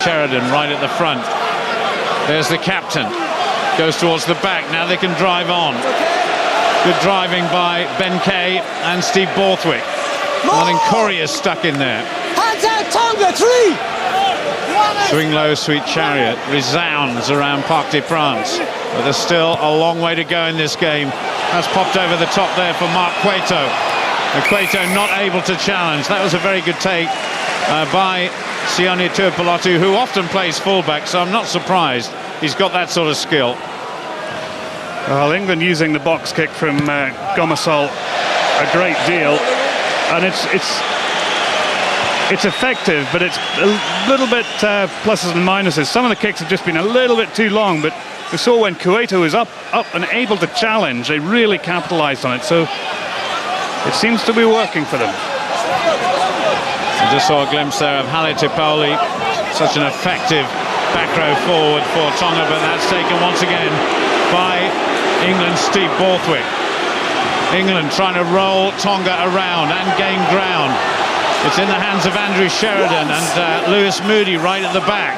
Sheridan right at the front. There's the captain. Goes towards the back. Now they can drive on. Good driving by Ben Kay and Steve Borthwick. Martin Corrie is stuck in there. Hands out, Tonga, 3! Swing Low, Sweet Chariot resounds around Parc des Princes. But there's still a long way to go in this game. That's popped over the top there for Mark Cueto. And Cueto not able to challenge. That was a very good take by Sione Tuipulotu, who often plays fullback, so I'm not surprised he's got that sort of skill. Well, England using the box kick from Gomasol a great deal, and it's effective, but it's a little bit pluses and minuses. Some of the kicks have just been a little bit too long, but we saw when Cueto was up and able to challenge, they really capitalized on it, so it seems to be working for them. I just saw a glimpse there of Haile Tipoli, such an effective back row forward for Tonga, but that's taken once again by England's Steve Borthwick. England trying to roll Tonga around and gain ground. It's in the hands of Andrew Sheridan and Lewis Moody right at the back.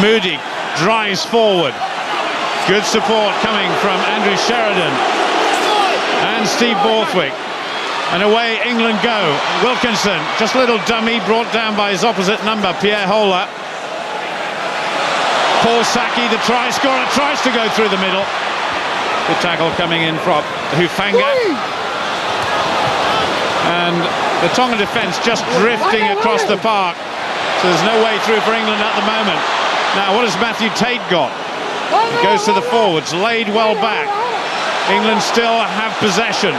Moody drives forward. Good support coming from Andrew Sheridan and Steve Borthwick. And away England go. Wilkinson, just a little dummy, brought down by his opposite number, Pierre Hola. Paul Saki, the try scorer, tries to go through the middle. Good tackle coming in from Hufanga. And the Tongan defence just drifting across the park. So there's no way through for England at the moment. Now, what has Matthew Tate got? He goes to the forwards, laid well back. England still have possession.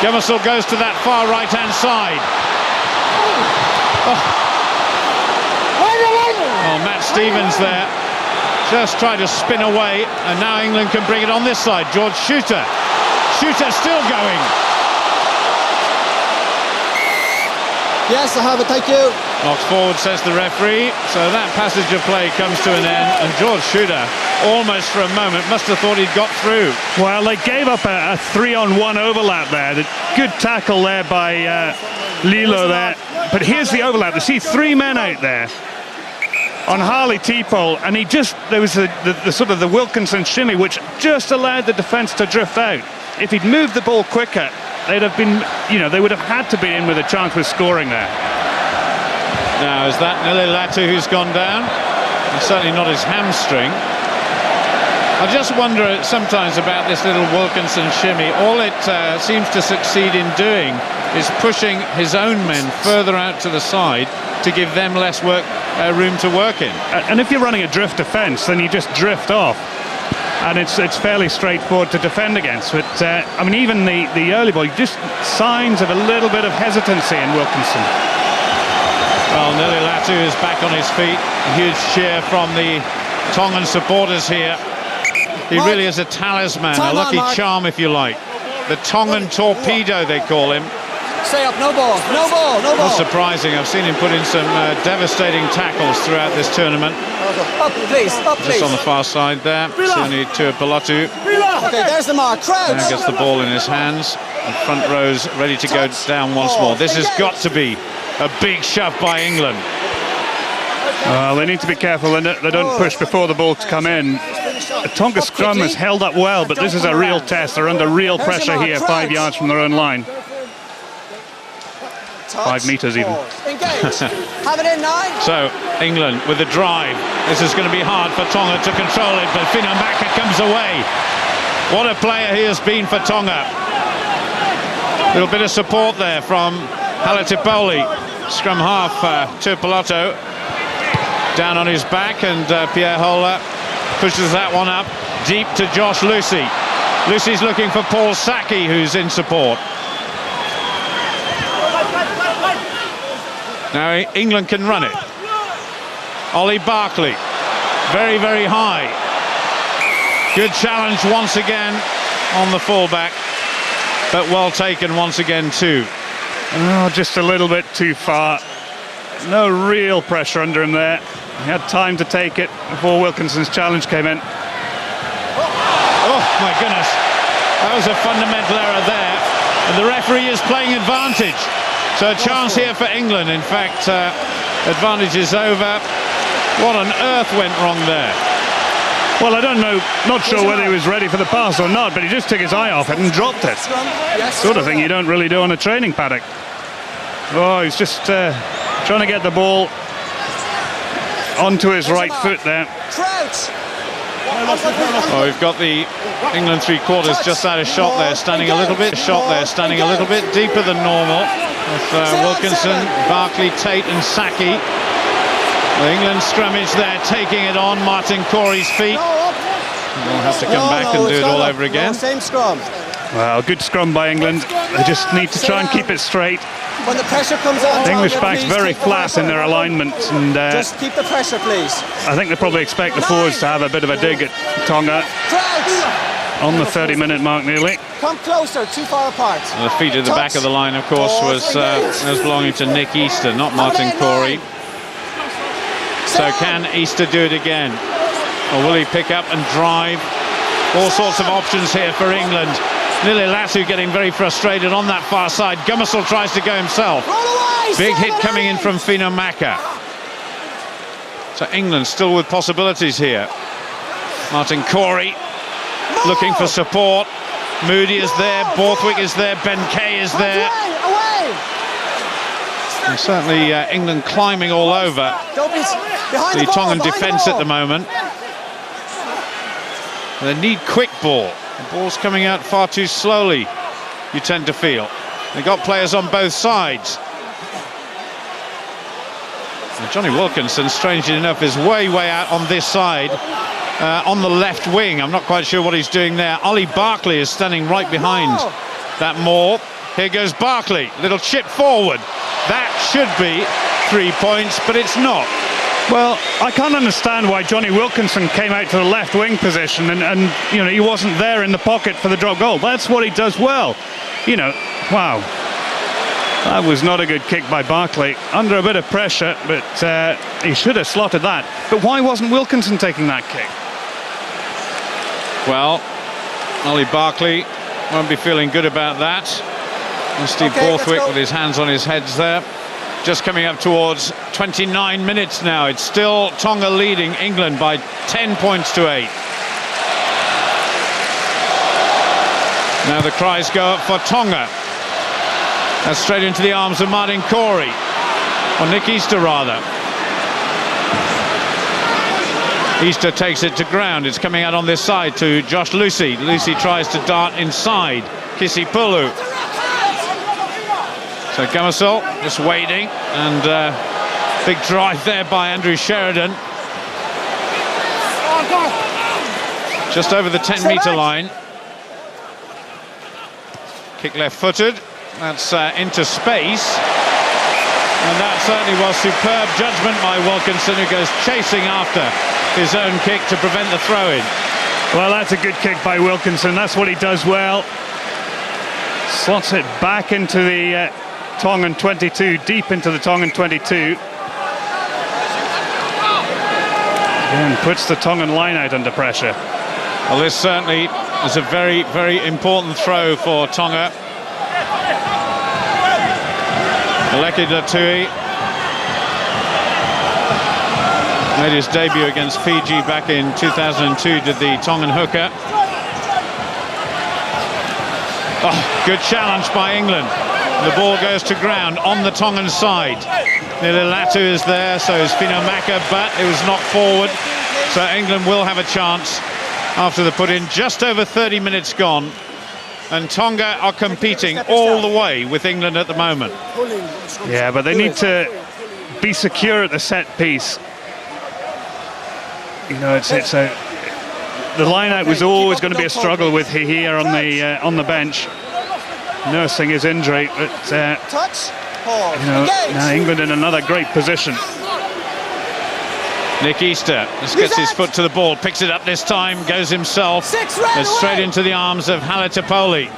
Gomasol goes to that far right-hand side. Oh, Matt Stevens there just tried to spin away, and now England can bring it on this side. George Shooter still going. Yes, I have it, thank you. Knocks forward, says the referee. So that passage of play comes to an end, and George Shooter, almost for a moment, must have thought he'd got through. Well, they gave up a 3-on-1 overlap there. The good tackle there by Lilo there. But here's the overlap. You see 3 men out there on Harley T-pole, and there was the sort of the Wilkinson shimmy, which just allowed the defence to drift out. If he'd moved the ball quicker, they'd have been, they would have had to be in with a chance of scoring there. Now, is that Nili Latu who's gone down? And certainly not his hamstring. I just wonder sometimes about this little Wilkinson shimmy. All it seems to succeed in doing is pushing his own men further out to the side to give them less room to work in. And if you're running a drift defence, then you just drift off. And it's fairly straightforward to defend against. But, I mean, even the early ball, just signs of a little bit of hesitancy in Wilkinson. Well, Nili Latu is back on his feet. A huge cheer from the Tongan supporters here. He really is a talisman, a lucky charm, if you like. The Tongan torpedo, they call him. Stay up, no ball, no ball, no ball. Not surprising. I've seen him put in some devastating tackles throughout this tournament. Up, please, up, please. Just on the far side there, Sione Tuipulotu. Okay, there's the mark, crouch. Now gets the ball in his hands. And front row's ready to go down once more. This has got to be a big shove by England. Well, they need to be careful they don't push before the ball's come in. The Tonga scrum has held up well, but this is a real test. They're under real pressure here, 5 yards from their own line. 5 meters even. Engage. Have it in 9. So England with the drive. This is going to be hard for Tonga to control it, but Fino Maka comes away. What a player he has been for Tonga. A little bit of support there from Haile Tipoli. Scrum half Tuipulotu down on his back, and Pierre Hola pushes that one up deep to Josh Lucy. Lucy's looking for Paul Saki, who's in support. Now England can run it. Ollie Barkley, very, very high. Good challenge once again on the fullback, but well taken once again too. Oh, just a little bit too far. No real pressure under him there. He had time to take it before Wilkinson's challenge came in. Oh my goodness, that was a fundamental error there, and the referee is playing advantage. So a chance here for England. In fact, advantage is over. What on earth went wrong there? Well, I don't know, not sure whether he was ready for the pass or not, but he just took his eye off it and dropped it. Sort of thing you don't really do on a training paddock. Oh, he's just trying to get the ball onto his right foot there. Oh, we've got the England three-quarters just out of shot there, standing a little bit. Standing a little bit deeper than normal. With Wilkinson, Barkley, Tate and Saki. The England scrummage there, taking it on Martin Corey's feet. We'll have to come back and do it all over again. Same scrum. Well, good scrum by England. They just need to try and keep it straight. When the pressure comes on, The English backs very flat in their alignment, and just keep the pressure, please. I think they probably expect the forwards to have a bit of a dig at Tonga on the 30-minute mark nearly. Come closer, too far apart. And the feed at the back of the line, of course, was belonging to Nick Easter, not Martin Corey. So can Easter do it again? Or will he pick up and drive? All sorts of options here for England. Nili Latu getting very frustrated on that far side. Gummersall tries to go himself. Big hit coming in from Fino Maka. So England still with possibilities here. Martin Corey looking for support. Moody is there, Borthwick is there, Ben Kay is there. And certainly England climbing all over the Tongan defence at the moment. They need quick ball. The ball's coming out far too slowly, you tend to feel. They've got players on both sides. And Johnny Wilkinson, strangely enough, is way out on this side, on the left wing. I'm not quite sure what he's doing there. Ollie Barkley is standing right behind that maul. Here goes Barkley, little chip forward. That should be 3 points, but it's not. Well, I can't understand why Johnny Wilkinson came out to the left wing position and you know, he wasn't there in the pocket for the drop goal. That's what he does well. You know, wow. That was not a good kick by Barkley. Under a bit of pressure, but he should have slotted that. But why wasn't Wilkinson taking that kick? Well, Ollie Barkley won't be feeling good about that. And Steve Borthwick with his hands on his heads there. Just coming up towards 29 minutes now. It's still Tonga leading England by 10 points to 8. Now the cries go up for Tonga. That's straight into the arms of Martin Corey. Or Nick Easter, rather. Easter takes it to ground. It's coming out on this side to Josh Lucy. Lucy tries to dart inside. Kisipulu. So Gummersall just waiting, and big drive there by Andrew Sheridan. Just over the 10-metre line. Kick left-footed. That's into space. And that certainly was superb judgment by Wilkinson, who goes chasing after his own kick to prevent the throw-in. Well, that's a good kick by Wilkinson. That's what he does well. Slots it back into the Tongan 22, deep into the Tongan 22. And puts the Tongan line out under pressure. Well, this certainly is a very important throw for Tonga. Aleki Latui made his debut against Fiji back in 2002, did the Tongan hooker. Oh, good challenge by England. The ball goes to ground on the Tongan side. Nili Latu is there, so is Fino Maka, but it was knocked forward. So England will have a chance after the put-in. Just over 30 minutes gone. And Tonga are competing all the way with England at the moment. Yeah, but they need to be secure at the set piece. You know, the line-out was always going to be a struggle with here on the bench, nursing his injury. But you know, now England in another great position. Nick Easter just gets his foot to the ball, picks it up this time, goes himself, goes straight into the arms of Halatapoli.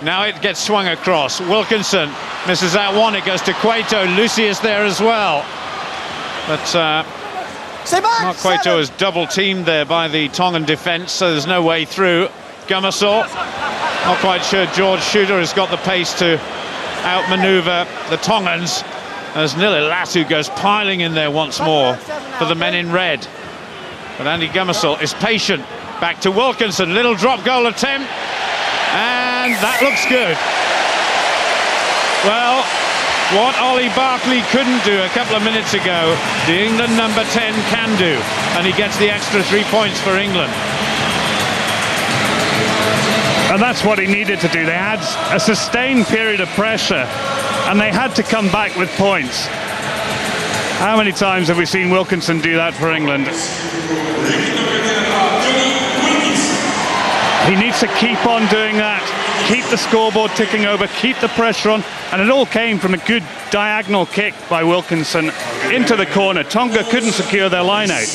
Now it gets swung across. Wilkinson misses out one, it goes to Cueto. Lucy is there as well. But Mark Cueto is double-teamed there by the Tongan defence, so there's no way through. Gummersall, not quite sure George Shooter has got the pace to outmaneuver the Tongans as Nililatu goes piling in there once more for the men in red. But Andy Gummersall is patient. Back to Wilkinson, little drop goal attempt, and that looks good. Well, what Ollie Barkley couldn't do a couple of minutes ago, the England number 10 can do, and he gets the extra 3 points for England. And that's what he needed to do. They had a sustained period of pressure, and they had to come back with points. How many times have we seen Wilkinson do that for England? He needs to keep on doing that, keep the scoreboard ticking over, keep the pressure on, and it all came from a good diagonal kick by Wilkinson into the corner. Tonga couldn't secure their line out.